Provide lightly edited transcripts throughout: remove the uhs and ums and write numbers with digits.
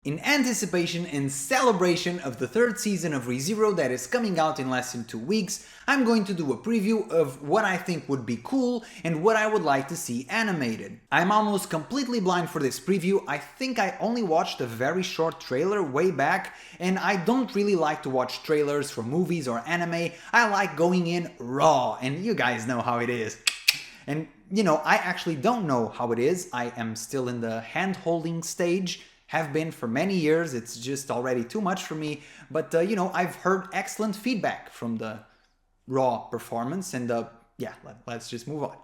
In anticipation and celebration of the third season of Rezero that is coming out in less than 2 weeks, I'm going to do a preview of what I think would be cool and what I would like to see animated. I'm almost completely blind for this preview. I think I only watched a very short trailer way back, and I don't really like to watch trailers for movies or anime. I like going in raw, and you guys know how it is. And you know, I actually don't know how it is. I am still in the hand-holding stage. Have been for many years. It's just already too much for me. But, you know, I've heard excellent feedback from the raw performance. And, yeah, let's just move on.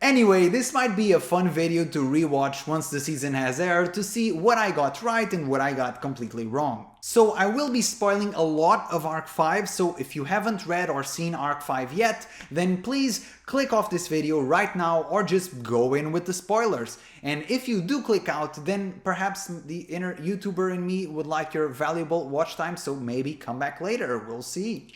Anyway, this might be a fun video to rewatch once the season has aired to see what I got right and what I got completely wrong. So I will be spoiling a lot of Arc 5, so if you haven't read or seen Arc 5 yet, then please click off this video right now or just go in with the spoilers. And if you do click out, then perhaps the inner YouTuber in me would like your valuable watch time, so maybe come back later, we'll see.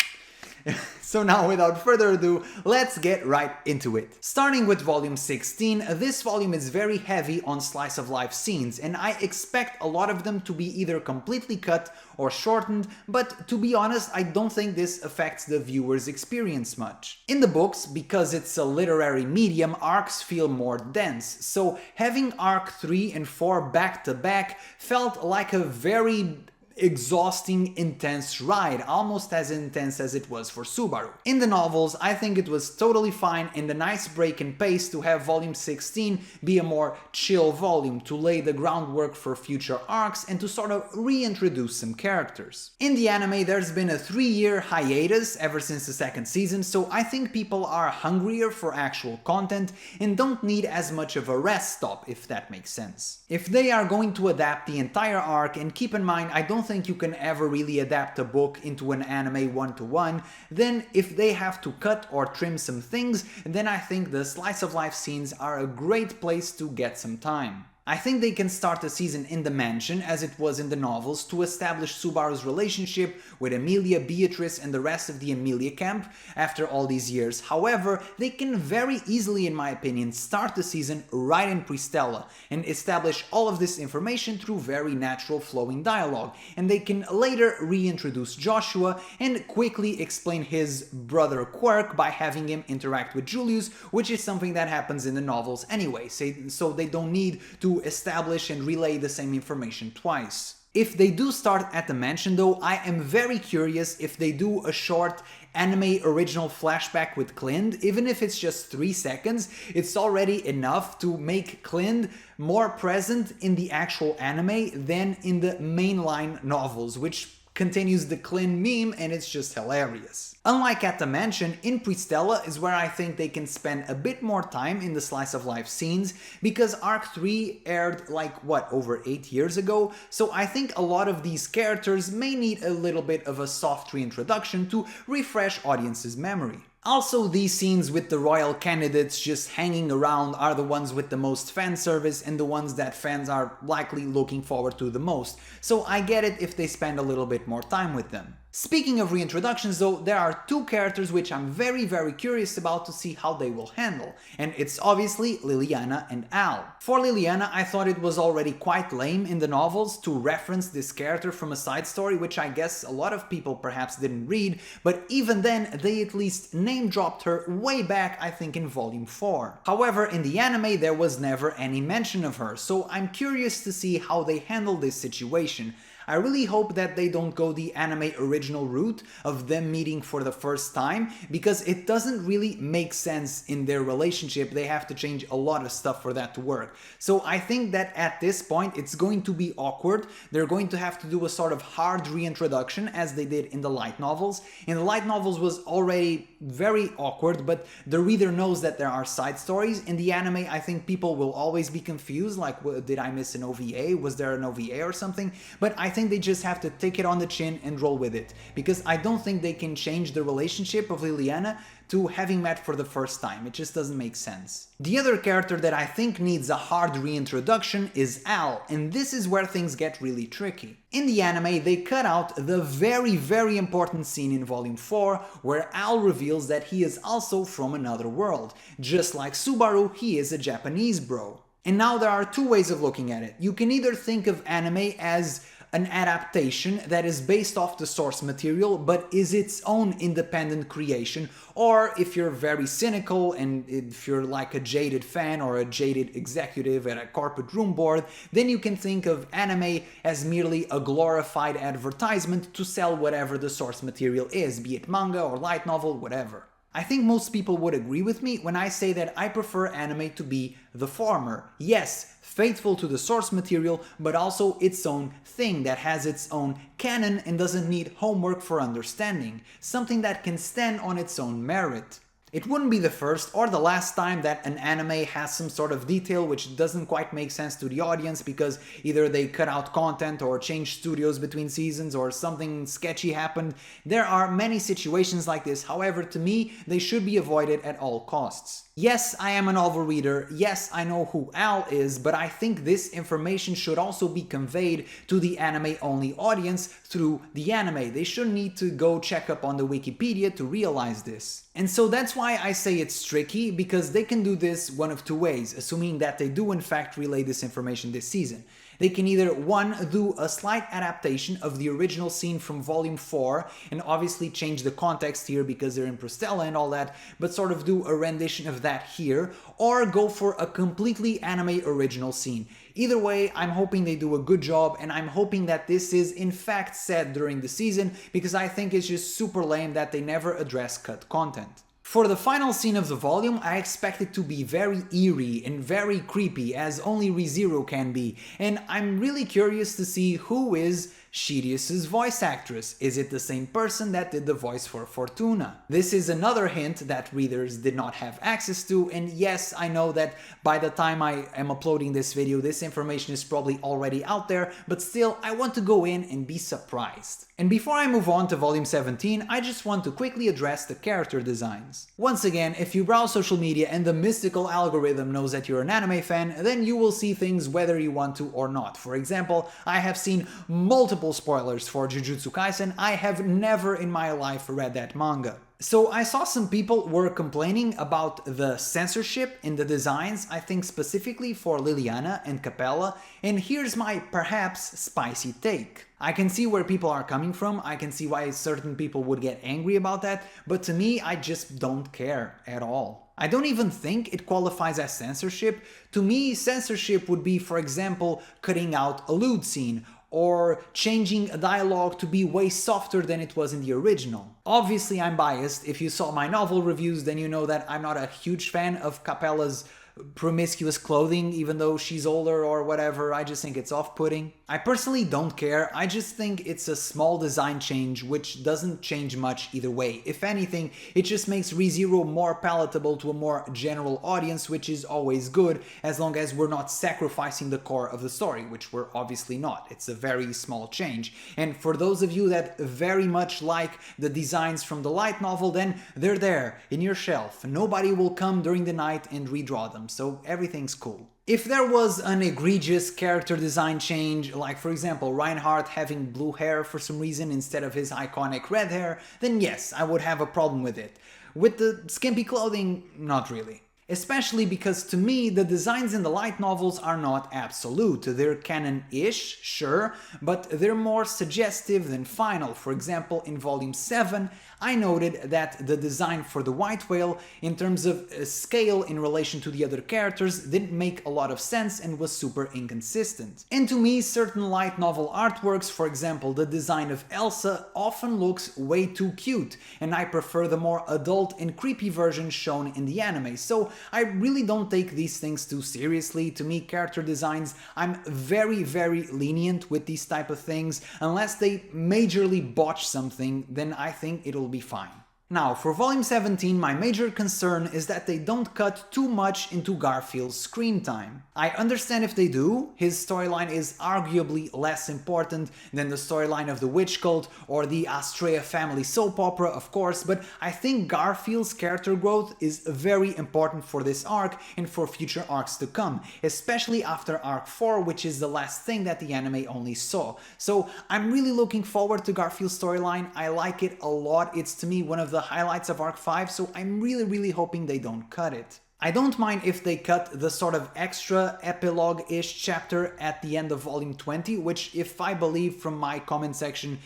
So now, without further ado, let's get right into it. Starting with volume 16, this volume is very heavy on slice of life scenes, and I expect a lot of them to be either completely cut or shortened, but to be honest, I don't think this affects the viewer's experience much. In the books, because it's a literary medium, arcs feel more dense, so having arc 3 and 4 back to back felt like a very exhausting, intense ride, almost as intense as it was for Subaru. In the novels, I think it was totally fine and a nice break in pace to have volume 16 be a more chill volume to lay the groundwork for future arcs and to sort of reintroduce some characters. In the anime, there's been a 3-year hiatus ever since the second season, so I think people are hungrier for actual content and don't need as much of a rest stop, if that makes sense. If they are going to adapt the entire arc, and keep in mind, I don't think you can ever really adapt a book into an anime one-to-one, then if they have to cut or trim some things, then I think the slice of life scenes are a great place to get some time. I think they can start the season in the mansion, as it was in the novels, to establish Subaru's relationship with Emilia, Beatrice, and the rest of the Emilia camp after all these years. However, they can very easily, in my opinion, start the season right in Pristella and establish all of this information through very natural flowing dialogue, and they can later reintroduce Joshua and quickly explain his brother quirk by having him interact with Julius, which is something that happens in the novels anyway, so they don't need to establish and relay the same information twice. If they do start at the mansion though, I am very curious if they do a short anime original flashback with Clind. Even if it's just 3 seconds, it's already enough to make Clind more present in the actual anime than in the mainline novels, which continues the Clind meme, and it's just hilarious. Unlike at the mansion, in Pristella is where I think they can spend a bit more time in the slice of life scenes, because Arc 3 aired like, what, over 8 years ago? So I think a lot of these characters may need a little bit of a soft reintroduction to refresh audience's memory. Also, these scenes with the royal candidates just hanging around are the ones with the most fan service and the ones that fans are likely looking forward to the most, so I get it if they spend a little bit more time with them. Speaking of reintroductions though, there are 2 characters which I'm very curious about to see how they will handle, and it's obviously Liliana and Al. For Liliana, I thought it was already quite lame in the novels to reference this character from a side story, which I guess a lot of people perhaps didn't read, but even then they at least name-dropped her way back, I think in volume 4. However, in the anime there was never any mention of her, so I'm curious to see how they handle this situation. I really hope that they don't go the anime original route of them meeting for the first time, because it doesn't really make sense in their relationship. They have to change a lot of stuff for that to work. So I think that at this point it's going to be awkward. They're going to have to do a sort of hard reintroduction as they did in the light novels. In the light novels was already very awkward, but the reader knows that there are side stories. In the anime, I think people will always be confused, like, did I miss an OVA? Was there an OVA or something? But I think they just have to take it on the chin and roll with it, because I don't think they can change the relationship of Liliana to having met for the first time. It just doesn't make sense. The other character that I think needs a hard reintroduction is Al, and this is where things get really tricky. In the anime, they cut out the very important scene in volume 4 where Al reveals that he is also from another world. Just like Subaru, he is a Japanese bro. And now there are 2 ways of looking at it. You can either think of anime as an adaptation that is based off the source material but is its own independent creation, or if you're very cynical and if you're like a jaded fan or a jaded executive at a corporate room board, then you can think of anime as merely a glorified advertisement to sell whatever the source material is, be it manga or light novel, whatever. I think most people would agree with me when I say that I prefer anime to be the former. Yes, faithful to the source material, but also its own thing that has its own canon and doesn't need homework for understanding. Something that can stand on its own merit. It wouldn't be the first or the last time that an anime has some sort of detail which doesn't quite make sense to the audience because either they cut out content or change studios between seasons or something sketchy happened. There are many situations like this, however, to me, they should be avoided at all costs. Yes, I am a novel reader, yes, I know who Al is, but I think this information should also be conveyed to the anime-only audience through the anime. They shouldn't need to go check up on the Wikipedia to realize this. And so that's why I say it's tricky, because they can do this one of two ways, assuming that they do in fact relay this information this season. They can either, one, do a slight adaptation of the original scene from Volume 4, and obviously change the context here because they're in Prostella and all that, but sort of do a rendition of that here, or go for a completely anime original scene. Either way, I'm hoping they do a good job, and I'm hoping that this is in fact said during the season, because I think it's just super lame that they never address cut content. For the final scene of the volume, I expect it to be very eerie and very creepy, as only Rezero can be, and I'm really curious to see who is Sirius's voice actress. Is it the same person that did the voice for Fortuna? This is another hint that readers did not have access to, and yes, I know that by the time I am uploading this video, this information is probably already out there, but still, I want to go in and be surprised. And before I move on to Volume 17, I just want to quickly address the character designs. Once again, if you browse social media and the mystical algorithm knows that you're an anime fan, then you will see things whether you want to or not. For example, I have seen multiple spoilers for Jujutsu Kaisen. I have never in my life read that manga. So I saw some people were complaining about the censorship in the designs, I think specifically for Liliana and Capella, and here's my perhaps spicy take. I can see where people are coming from, I can see why certain people would get angry about that, but to me I just don't care at all. I don't even think it qualifies as censorship. To me, censorship would be, for example, cutting out a lewd scene, or changing a dialogue to be way softer than it was in the original. Obviously I'm biased. If you saw my novel reviews, then you know that I'm not a huge fan of Capella's promiscuous clothing, even though she's older or whatever. I just think it's off-putting. I personally don't care. I just think it's a small design change which doesn't change much either way. If anything, it just makes Rezero more palatable to a more general audience, which is always good as long as we're not sacrificing the core of the story, which we're obviously not. It's a very small change. And for those of you that very much like the designs from the light novel, then they're there in your shelf. Nobody will come during the night and redraw them. So everything's cool. If there was an egregious character design change, like for example Reinhard having blue hair for some reason instead of his iconic red hair, then yes, I would have a problem with it. With the skimpy clothing, not really. Especially because to me, the designs in the light novels are not absolute. They're canon-ish, sure, but they're more suggestive than final. For example, in Volume 7, I noted that the design for the white whale, in terms of scale in relation to the other characters, didn't make a lot of sense and was super inconsistent. And to me, certain light novel artworks, for example, the design of Elsa, often looks way too cute, and I prefer the more adult and creepy version shown in the anime. So I really don't take these things too seriously. To me, character designs, I'm very, very lenient with these type of things. Unless they majorly botch something, then I think it'll be fine. Now, for Volume 17, my major concern is that they don't cut too much into Garfield's screen time. I understand if they do. His storyline is arguably less important than the storyline of the witch cult or the Astrea family soap opera, of course, but I think Garfield's character growth is very important for this arc and for future arcs to come, especially after Arc 4, which is the last thing that the anime only saw. So I'm really looking forward to Garfield's storyline. I like it a lot. It's to me one of the highlights of Arc 5, so I'm really hoping they don't cut it. I don't mind if they cut the sort of extra epilogue-ish chapter at the end of volume 20, which, if I believe from my comment section,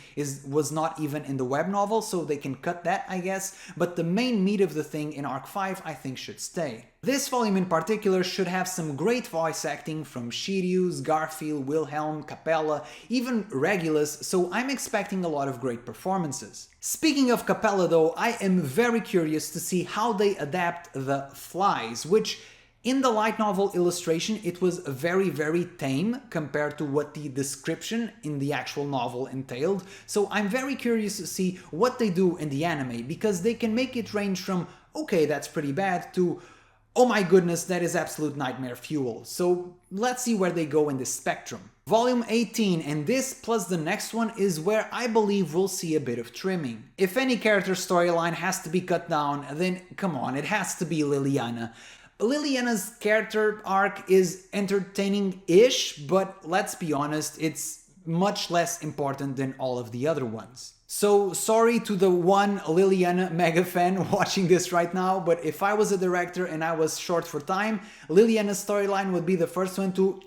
was not even in the web novel, so they can cut that, I guess, but the main meat of the thing in Arc 5 I think should stay. This volume in particular should have some great voice acting from Sirius, Garfield, Wilhelm, Capella, even Regulus, so I'm expecting a lot of great performances. Speaking of Capella though, I am very curious to see how they adapt the flies, which in the light novel illustration it was very tame compared to what the description in the actual novel entailed, so I'm very curious to see what they do in the anime, because they can make it range from okay, that's pretty bad to oh my goodness, that is absolute nightmare fuel. So let's see where they go in this spectrum. Volume 18, and this plus the next one is where I believe we'll see a bit of trimming. If any character storyline has to be cut down, then come on, it has to be Liliana. Liliana's character arc is entertaining-ish, but let's be honest, it's much less important than all of the other ones. So sorry to the one Liliana mega fan watching this right now, but if I was a director and I was short for time, Liliana's storyline would be the first one to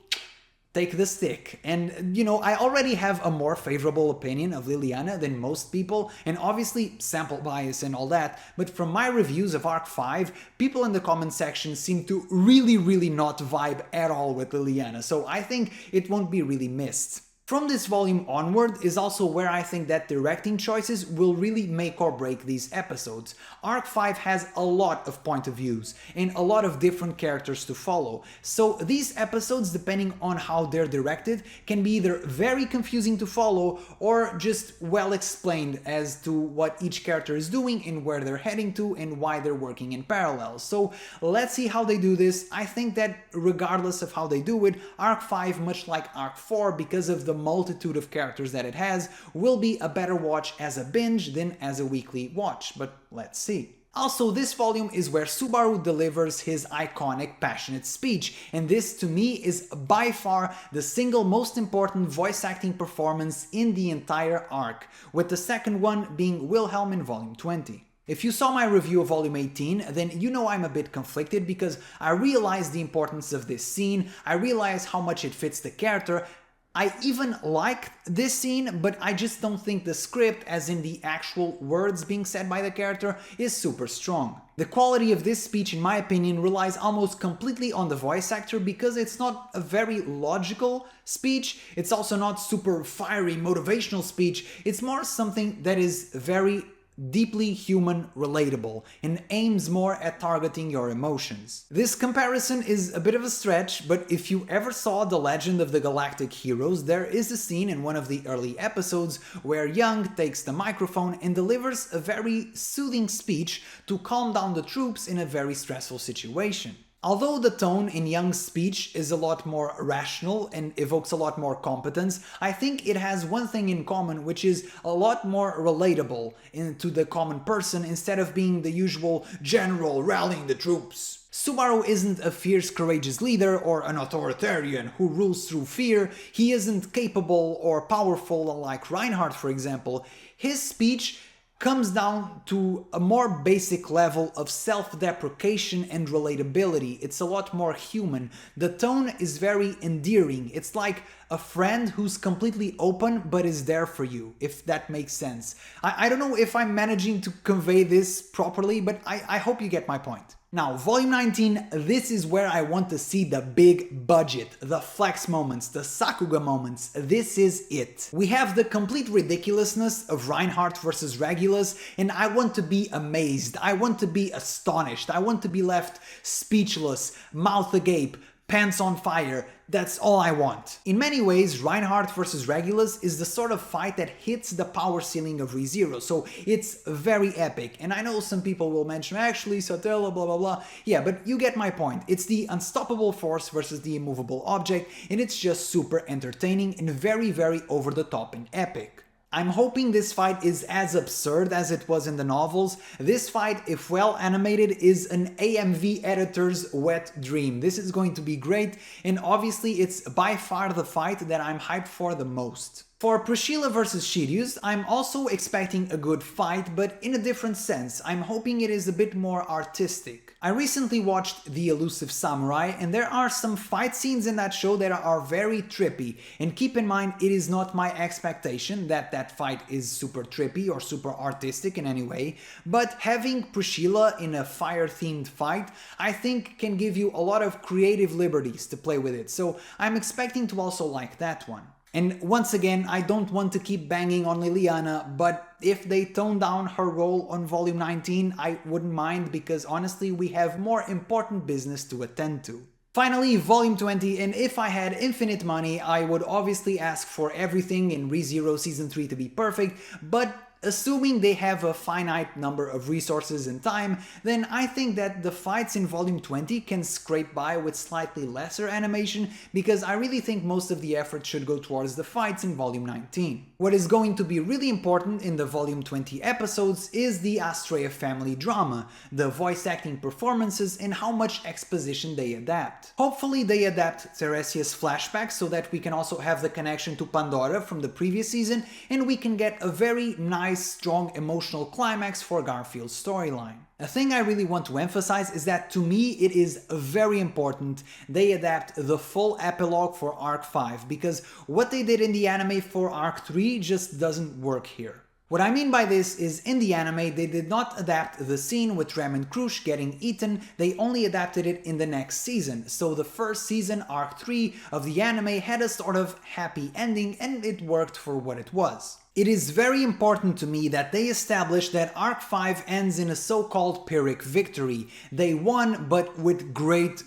take the stick. And you know, I already have a more favorable opinion of Liliana than most people, and obviously sample bias and all that, but from my reviews of Arc 5, people in the comment section seem to really not vibe at all with Liliana, so I think it won't be really missed. From this volume onward is also where I think that directing choices will really make or break these episodes. Arc 5 has a lot of point of views and a lot of different characters to follow, so these episodes, depending on how they're directed, can be either very confusing to follow or just well explained as to what each character is doing and where they're heading to and why they're working in parallel. So let's see how they do this. I think that regardless of how they do it, Arc 5, much like Arc 4, because of the multitude of characters that it has, will be a better watch as a binge than as a weekly watch, but let's see. Also, this volume is where Subaru delivers his iconic passionate speech, and this to me is by far the single most important voice acting performance in the entire arc, with the second one being Wilhelm in volume 20. If you saw my review of volume 18, then you know I'm a bit conflicted because I realize the importance of this scene, I realize how much it fits the character, I even like this scene, but I just don't think the script, as in the actual words being said by the character, is super strong. The quality of this speech, in my opinion, relies almost completely on the voice actor because it's not a very logical speech, it's also not super fiery motivational speech, it's more something that is very deeply human relatable and aims more at targeting your emotions. This comparison is a bit of a stretch, but if you ever saw The Legend of the Galactic Heroes, there is a scene in one of the early episodes where Young takes the microphone and delivers a very soothing speech to calm down the troops in a very stressful situation. Although the tone in Young's speech is a lot more rational and evokes a lot more competence, I think it has one thing in common, which is a lot more relatable to the common person instead of being the usual general rallying the troops. Subaru isn't a fierce, courageous leader or an authoritarian who rules through fear. He isn't capable or powerful like Reinhard, for example. His speech comes down to a more basic level of self-deprecation and relatability. It's a lot more human. The tone is very endearing. It's like a friend who's completely open but is there for you, if that makes sense. I don't know if I'm managing to convey this properly, but I hope you get my point. Now, volume 19, this is where I want to see the big budget, the flex moments, the Sakuga moments. This is it. We have the complete ridiculousness of Reinhard versus Regulus, and I want to be amazed, I want to be astonished, I want to be left speechless, mouth agape, pants on fire. That's all I want. In many ways, Reinhard versus Regulus is the sort of fight that hits the power ceiling of Rezero, so it's very epic. And I know some people will mention, actually, Satella, blah blah blah. Yeah, but you get my point. It's the unstoppable force versus the immovable object, and it's just super entertaining and very over the top and epic. I'm hoping this fight is as absurd as it was in the novels. This fight, if well animated, is an AMV editor's wet dream. This is going to be great, and obviously it's by far the fight that I'm hyped for the most. For Priscilla vs Sirius, I'm also expecting a good fight, but in a different sense. I'm hoping it is a bit more artistic. I recently watched The Elusive Samurai, and there are some fight scenes in that show that are very trippy. And keep in mind, it is not my expectation that that fight is super trippy or super artistic in any way, but having Priscilla in a fire-themed fight, I think can give you a lot of creative liberties to play with it, so I'm expecting to also like that one. And once again, I don't want to keep banging on Liliana, but if they tone down her role on Volume 19, I wouldn't mind, because honestly we have more important business to attend to. Finally, Volume 20, and if I had infinite money, I would obviously ask for everything in ReZero Season 3 to be perfect, but assuming they have a finite number of resources and time, then I think that the fights in Volume 20 can scrape by with slightly lesser animation, because I really think most of the effort should go towards the fights in Volume 19. What is going to be really important in the Volume 20 episodes is the Astrea family drama, the voice acting performances, and how much exposition they adapt. Hopefully they adapt Theresia's flashbacks so that we can also have the connection to Pandora from the previous season, and we can get a very nice, strong emotional climax for Garfield's storyline. A thing I really want to emphasize is that to me it is very important they adapt the full epilogue for Arc 5, because what they did in the anime for Arc 3 just doesn't work here. What I mean by this is, in the anime they did not adapt the scene with Rem and Krush getting eaten, they only adapted it in the next season, so the first season, Arc 3 of the anime, had a sort of happy ending and it worked for what it was. It is very important to me that they establish that Arc 5 ends in a so-called Pyrrhic victory. They won, but with great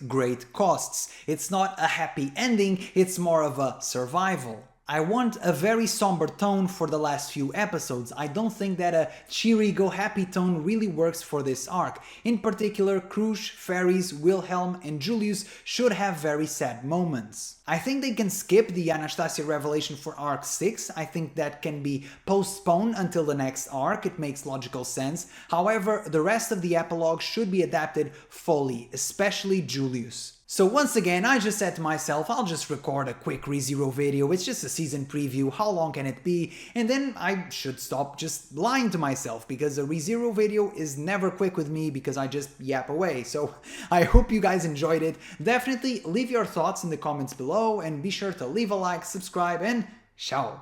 costs. It's not a happy ending, it's more of a survival. I want a very somber tone for the last few episodes. I don't think that a cheery go happy tone really works for this arc. In particular, Krush, Ferris, Wilhelm and Julius should have very sad moments. I think they can skip the Anastasia revelation for Arc 6, I think that can be postponed until the next arc, it makes logical sense. However, the rest of the epilogue should be adapted fully, especially Julius. So once again, I just said to myself, I'll just record a quick ReZero video, it's just a season preview, how long can it be? And then I should stop just lying to myself, because a ReZero video is never quick with me because I just yap away. So I hope you guys enjoyed it. Definitely leave your thoughts in the comments below and be sure to leave a like, subscribe and ciao!